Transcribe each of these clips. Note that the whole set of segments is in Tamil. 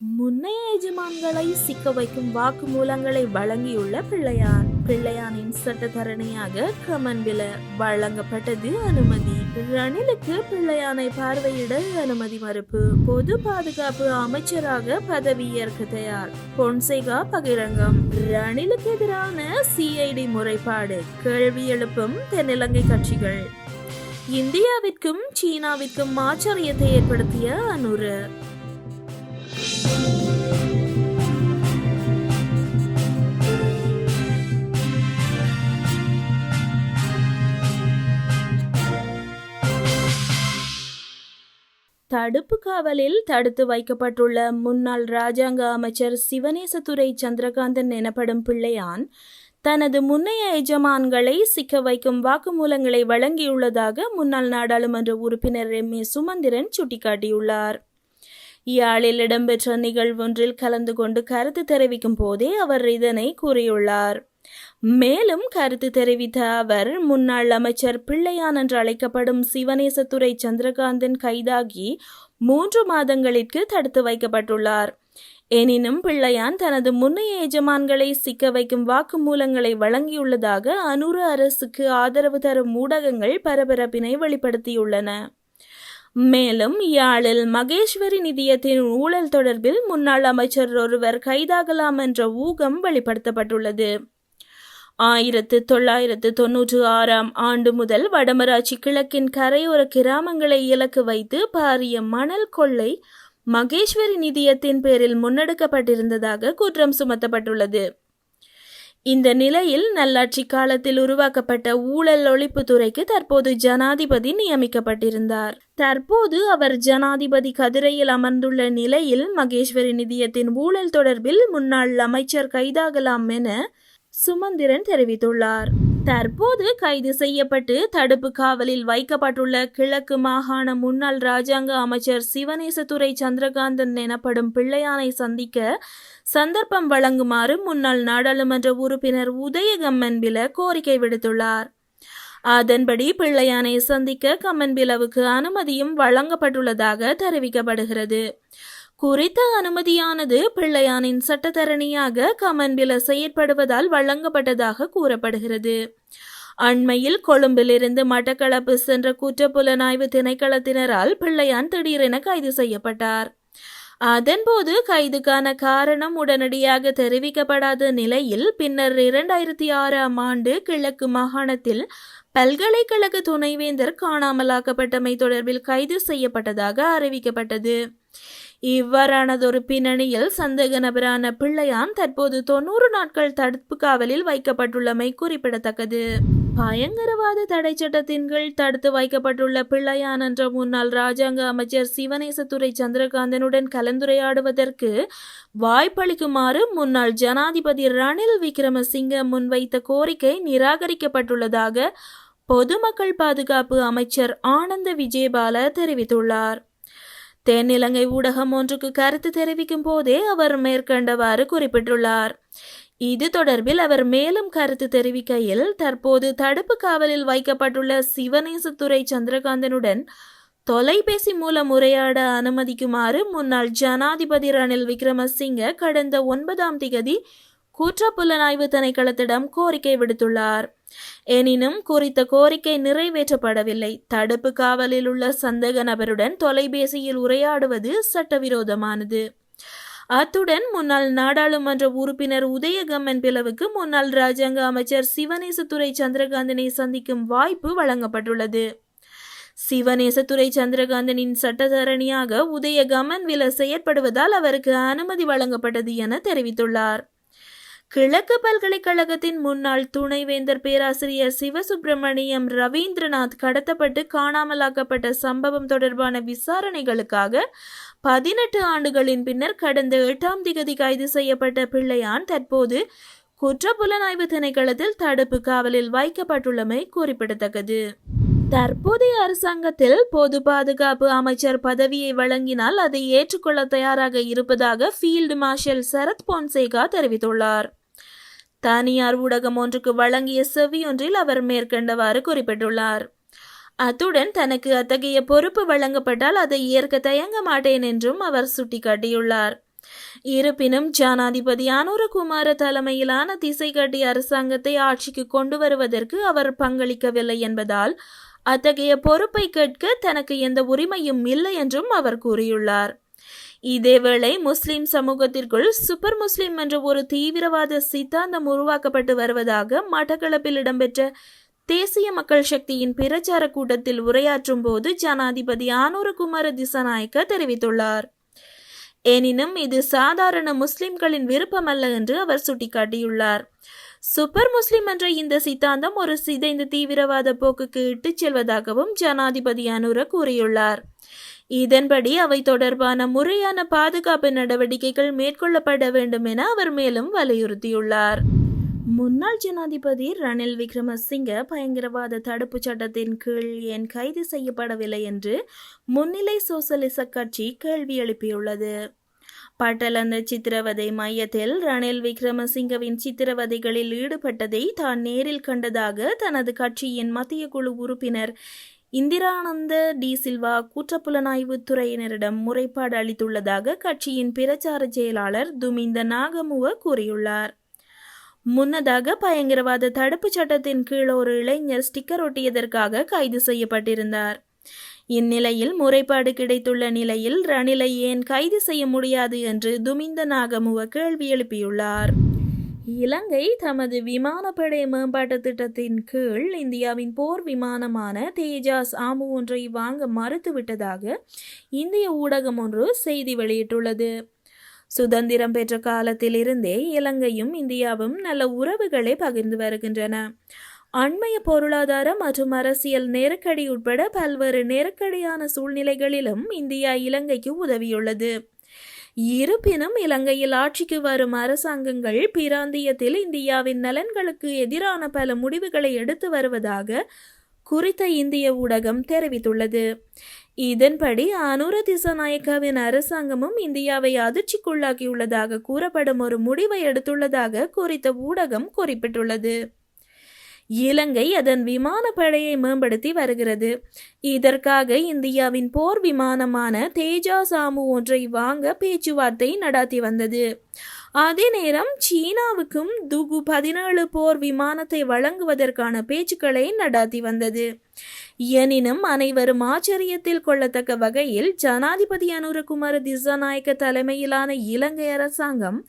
முன்னைய எஜமான்களை சிக்க வைக்கும் வாக்குமூலங்களை வழங்கியுள்ள பிள்ளையானின் சட்டத்தரணியாக கமன்பில வழங்கப்பட்டது அனுமதி. ரணிலுக்கு பிள்ளையானை பார்வையிட அனுமதி மறுப்பு. பொது பாதுகாப்பு அமைச்சராக பதவியேற்க தயார். பொன்சேகா பகிரங்கம். ரணிலுக்கு எதிரான சிஐடி முறைப்பாடு கேள்வி எழுப்பும் தென்னிலங்கை கட்சிகள். இந்தியாவிற்கும் சீனாவிற்கும் ஆச்சரியத்தை ஏற்படுத்திய அனுரு. தடுப்பு காவலில் தடுத்து வைக்கப்பட்டுள்ள முன்னாள் இராஜாங்க அமைச்சர் சிவனேசதுரை சந்திரகாந்தன் எனப்படும் பிள்ளையான் தனது முன்னைய எஜமான்களை சிக்க வைக்கும் வாக்குமூலங்களை வழங்கியுள்ளதாக முன்னாள் நாடாளுமன்ற உறுப்பினர் எம்.ஏ. சுமந்திரன் சுட்டிக்காட்டியுள்ளார். யாழில் இடம்பெற்ற நிகழ்வொன்றில் கலந்து கொண்டு கருத்து தெரிவிக்கும் போதே அவர் இதனை கூறியுள்ளார். மேலும் கருத்து தெரிவித்த அவர், முன்னாள் அமைச்சர் பிள்ளையான் என்று அழைக்கப்படும் சிவனேசதுரை சந்திரகாந்தன் கைதாகி 3 மாதங்களிற்கு தடுத்து வைக்கப்பட்டுள்ளார். எனினும் பிள்ளையான் தனது முன்னைய எஜமான்களை சிக்க வைக்கும் வாக்குமூலங்களை வழங்கியுள்ளதாக அனுர அரசுக்கு ஆதரவு தரும் ஊடகங்கள் பரபரப்பினை வெளிப்படுத்தியுள்ளன. மேலும் யாழில் மகேஸ்வரி நிதியத்தின் ஊழல் தொடர்பில் முன்னாள் அமைச்சர் ஒருவர் கைதாகலாம் என்ற ஊகம் வெளிப்படுத்தப்பட்டுள்ளது. 1996ஆம் ஆண்டு முதல் வடமராட்சி கிழக்கின் கரையோர கிராமங்களை இலக்கு வைத்து பாரிய மணல் கொள்ளை மகேஸ்வரி நிதியத்தின் பேரில் முன்னெடுக்கப்பட்டிருந்ததாக குற்றம் சுமத்தப்பட்டுள்ளது. இந்த நிலையில் நல்லாட்சி காலத்தில் உருவாக்கப்பட்ட ஊழல் ஒழிப்பு துறைக்கு தற்போது ஜனாதிபதி நியமிக்கப்பட்டிருந்தார். தற்போது அவர் ஜனாதிபதி கதிரையில் அமர்ந்துள்ள நிலையில் மகேஸ்வரி நிதியத்தின் ஊழல் தொடர்பில் முன்னாள் அமைச்சர் கைதாகலாம் என சுமந்திரன் தெரிவித்துள்ளார். தற்போது கைது செய்யப்பட்டு தடுப்பு காவலில் வைக்கப்பட்டுள்ள கிழக்கு மாகாண முன்னாள் இராஜாங்க அமைச்சர் சிவனேசதுரை சந்திரகாந்தன் எனப்படும் பிள்ளையானை சந்திக்க சந்தர்ப்பம் வழங்குமாறு முன்னாள் நாடாளுமன்ற உறுப்பினர் உதய கம்மன்பில கோரிக்கை விடுத்துள்ளார். அதன்படி பிள்ளையானை சந்திக்க கம்மன்பிலவுக்கு அனுமதியும் வழங்கப்பட்டுள்ளதாக தெரிவிக்கப்படுகிறது. குறித்த அனுமதியானது பிள்ளையானின் சட்டத்தரணியாக கமன்பில செயற்படுவதால் வழங்கப்பட்டதாக கூறப்படுகிறது. அண்மையில் கொழும்பிலிருந்து மட்டக்களப்பு சென்ற குற்றப்புலனாய்வு திணைக்களத்தினரால் பிள்ளையான் திடீரென கைது செய்யப்பட்டார். அதன்போது கைதுக்கான காரணம் உடனடியாக தெரிவிக்கப்படாத நிலையில் பின்னர் 2006ஆம் ஆண்டு கிழக்கு மாகாணத்தில் பல்கலைக்கழக துணைவேந்தர் காணாமலாக்கப்பட்டமை தொடர்பில் கைது செய்யப்பட்டதாக அறிவிக்கப்பட்டது. இவ்வாறானதொரு பின்னணியில் சந்தேக நபரான பிள்ளையான் தற்போது 90 நாட்கள் தடுப்பு காவலில் வைக்கப்பட்டுள்ளமை குறிப்பிடத்தக்கது. பயங்கரவாத தடை சட்டத்தின் கீழ் தடுத்து வைக்கப்பட்டுள்ள பிள்ளையான் என்ற முன்னாள் இராஜாங்க அமைச்சர் சிவனேசதுரை சந்திரகாந்தனுடன் கலந்துரையாடுவதற்கு வாய்ப்பளிக்குமாறு முன்னாள் ஜனாதிபதி ரணில் விக்ரமசிங்க முன்வைத்த கோரிக்கை நிராகரிக்கப்பட்டுள்ளதாக பொதுமக்கள் பாதுகாப்பு அமைச்சர் ஆனந்த விஜயபால தெரிவித்துள்ளார். தென்னிலங்கை ஊடகம் ஒன்றுக்கு கருத்து தெரிவிக்கும் போதே அவர் மேற்கண்டவாறு குறிப்பிட்டுள்ளார். இது தொடர்பில் அவர் மேலும் கருத்து தெரிவிக்கையில், தற்போது தடுப்பு காவலில் வைக்கப்பட்டுள்ள சிவனேசதுரை சந்திரகாந்தனுடன் தொலைபேசி மூலம் உரையாட அனுமதிக்குமாறு முன்னாள் ஜனாதிபதி ரணில் விக்ரமசிங்க கடந்த 9ஆம் திகதி குற்றப்புலனாய்வு திணைக்களத்திடம் கோரிக்கை விடுத்துள்ளார். எனினும் குறித்த கோரிக்கை நிறைவேற்றப்படவில்லை. தடுப்பு காவலில் உள்ள சந்தேக நபருடன் தொலைபேசியில் உரையாடுவது சட்டவிரோதமானது. அத்துடன் முன்னாள் நாடாளுமன்ற உறுப்பினர் உதய கம்மன்பிலவுக்கு முன்னாள் இராஜாங்க அமைச்சர் சிவனேசதுரை சந்திரகாந்தனை சந்திக்கும் வாய்ப்பு வழங்கப்பட்டுள்ளது. சிவனேசதுரை சந்திரகாந்தனின் சட்டத்தரணியாக உதய கம்மன்பில செயற்படுவதால் அவருக்கு அனுமதி வழங்கப்பட்டது என தெரிவித்துள்ளார். கிழக்கு பல்கலைக்கழகத்தின் முன்னாள் துணைவேந்தர் பேராசிரியர் சிவசுப்பிரமணியம் ரவீந்திரநாத் கடத்தப்பட்டு காணாமலாக்கப்பட்ட சம்பவம் தொடர்பான விசாரணைகளுக்காக 18 ஆண்டுகளின் பின்னர் கடந்த 8ஆம் திகதி கைது செய்யப்பட்ட பிள்ளையான் தற்போது குற்றப்புலனாய்வு திணைக்களத்தில் தடுப்பு காவலில் வைக்கப்பட்டுள்ளமை குறிப்பிடத்தக்கது. தற்போதைய அரசாங்கத்தில் பொது பாதுகாப்பு அமைச்சர் பதவியை வழங்கினால் அதை ஏற்றுக்கொள்ள தயாராக இருப்பதாக ஃபீல்டு மார்ஷல் சரத் பொன்சேகா தெரிவித்துள்ளார். தனியார் ஊடகம் ஒன்றுக்கு வழங்கிய செவியொன்றில் அவர் மேற்கண்டவாறு குறிப்பிட்டுள்ளார். அத்துடன் தனக்கு அத்தகைய பொறுப்பு வழங்கப்பட்டால் அதை ஏற்க தயங்க மாட்டேன் என்றும் அவர் சுட்டிக்காட்டியுள்ளார். இருப்பினும் ஜனாதிபதி அனுரகுமார தலைமையிலான திசைகாட்டி அரசாங்கத்தை ஆட்சிக்கு கொண்டு வருவதற்கு அவர் பங்களிக்கவில்லை என்பதால் அத்தகைய பொறுப்பை கேட்க தனக்கு எந்த உரிமையும் இல்லை என்றும் அவர் கூறியுள்ளார். இதேவேளை முஸ்லிம் சமூகத்திற்குள் சூப்பர் முஸ்லிம் என்ற ஒரு தீவிரவாத சித்தாந்தம் உருவாக்கப்பட்டு வருவதாக மட்டக்களப்பில் இடம்பெற்ற தேசிய மக்கள் சக்தியின் பிரச்சார கூட்டத்தில் உரையாற்றும் போது ஜனாதிபதி அனுரகுமார திசாநாயக்க தெரிவித்துள்ளார். எனினும் இது சாதாரண முஸ்லிம்களின் விருப்பமல்ல என்று அவர் சுட்டிக்காட்டியுள்ளார். சூப்பர் முஸ்லிம் என்ற இந்த சித்தாந்தம் ஒரு சிதைந்த தீவிரவாத போக்குக்கு இட்டுச் செல்வதாகவும் ஜனாதிபதி அனுர கூறியுள்ளார். இதன்படி அவை தொடர்பான முறையான பாதுகாப்பு நடவடிக்கைகள் மேற்கொள்ளப்பட வேண்டும் என அவர் மேலும் வலியுறுத்தியுள்ளார். முன்னாள் ஜனாதிபதி ரணில் விக்ரமசிங்க பயங்கரவாத தடுப்பு சட்டத்தின் கீழ் ஏன் கைது செய்யப்படவில்லை என்று முன்னிலை சோசலிச கட்சி கேள்வி எழுப்பியுள்ளது. பட்டளந்த சித்திரவதை மையத்தில் ரணில் விக்ரமசிங்கவின் சித்திரவதைகளில் ஈடுபட்டதை தான் நேரில் கண்டதாக தனது கட்சியின் மத்திய குழு உறுப்பினர் இந்திரானந்த டி சில்வா குற்றப்புலனாய்வு துறையினரிடம் முறைப்பாடு அளித்துள்ளதாக கட்சியின் பிரச்சார செயலாளர் துமிந்த நாகமுவ கூறியுள்ளார். முன்னதாக பயங்கரவாத தடுப்பு சட்டத்தின் கீழ் ஒரு இளைஞர் ஸ்டிக்கர் ஒட்டியதற்காக கைது செய்யப்பட்டிருந்தார். இந்நிலையில் முறைப்பாடு கிடைத்துள்ள நிலையில் ரணிலை ஏன் கைது செய்ய முடியாது என்று துமிந்த நாகமுவ கேள்வி எழுப்பியுள்ளார். இலங்கை தமது விமானப்படை மேம்பாட்டு திட்டத்தின் கீழ் இந்தியாவின் போர் விமானமான தேஜாஸ் ஆமு ஒன்றை வாங்க மறுத்துவிட்டதாக இந்திய ஊடகம் ஒன்று செய்தி வெளியிட்டுள்ளது. சுதந்திரம் பெற்ற காலத்திலிருந்தே இலங்கையும் இந்தியாவும் நல்ல உறவுகளை பகிர்ந்து வருகின்றன. அண்மைய பொருளாதார மற்றும் அரசியல் நெருக்கடி உட்பட பல்வேறு நெருக்கடியான சூழ்நிலைகளிலும் இந்தியா இலங்கைக்கு உதவியுள்ளது. இருப்பினும் இலங்கையில் ஆட்சிக்கு வரும் அரசாங்கங்கள் பிராந்தியத்தில் இந்தியாவின் நலன்களுக்கு எதிரான பல முடிவுகளை எடுத்து வருவதாக குறித்த இந்திய ஊடகம் தெரிவித்துள்ளது. இதன்படி அனுர திசாநாயக்கவின் அரசாங்கமும் இந்தியாவை அதிர்ச்சிக்குள்ளாக்கியுள்ளதாக கூறப்படும் ஒரு முடிவை எடுத்துள்ளதாக குறித்த ஊடகம் குறிப்பிட்டுள்ளது. இலங்கை அதன் விமானப்படையை மேம்படுத்தி வருகிறது. இதற்காக இந்தியாவின் போர் விமானமான தேஜாஸ் ஆமு ஒன்றை வாங்க பேச்சுவார்த்தை நடாத்தி வந்தது. அதே நேரம் சீனாவுக்கும் துகு 17 போர் விமானத்தை வழங்குவதற்கான பேச்சுக்களை நடாத்தி வந்தது. எனினும் அனைவரும் ஆச்சரியத்தில் கொள்ளத்தக்க வகையில் ஜனாதிபதி அனுரகுமார திசாநாயக்க தலைமையிலான இலங்கை அரசாங்கம்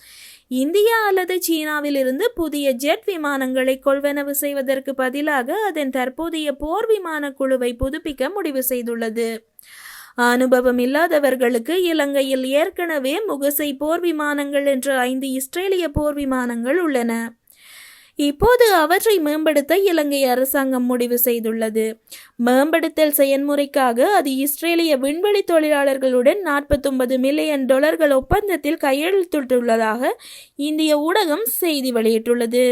இந்தியா அல்லது சீனாவில் இருந்து புதிய ஜெட் விமானங்களை கொள்வனவு செய்வதற்கு பதிலாக அதன் தற்போதைய போர் விமான குழுவை புதுப்பிக்க முடிவு செய்துள்ளது. அனுபவம் இல்லாதவர்களுக்கு இலங்கையில் ஏற்கனவே முகசை போர் விமானங்கள் என்ற 5 இஸ்ரேலிய போர் விமானங்கள் உள்ளன. இப்போது அவற்றை மேம்படுத்த இலங்கை அரசாங்கம் முடிவு செய்துள்ளது. மேம்படுத்தல் செயல்முறைக்காக அது இஸ்ரேலிய விண்வெளி தொழிலாளர்களுடன் $49 மில்லியன் ஒப்பந்தத்தில் கையெழுத்திட்டுள்ளதாக இந்திய ஊடகம் செய்தி வெளியிட்டுள்ளது.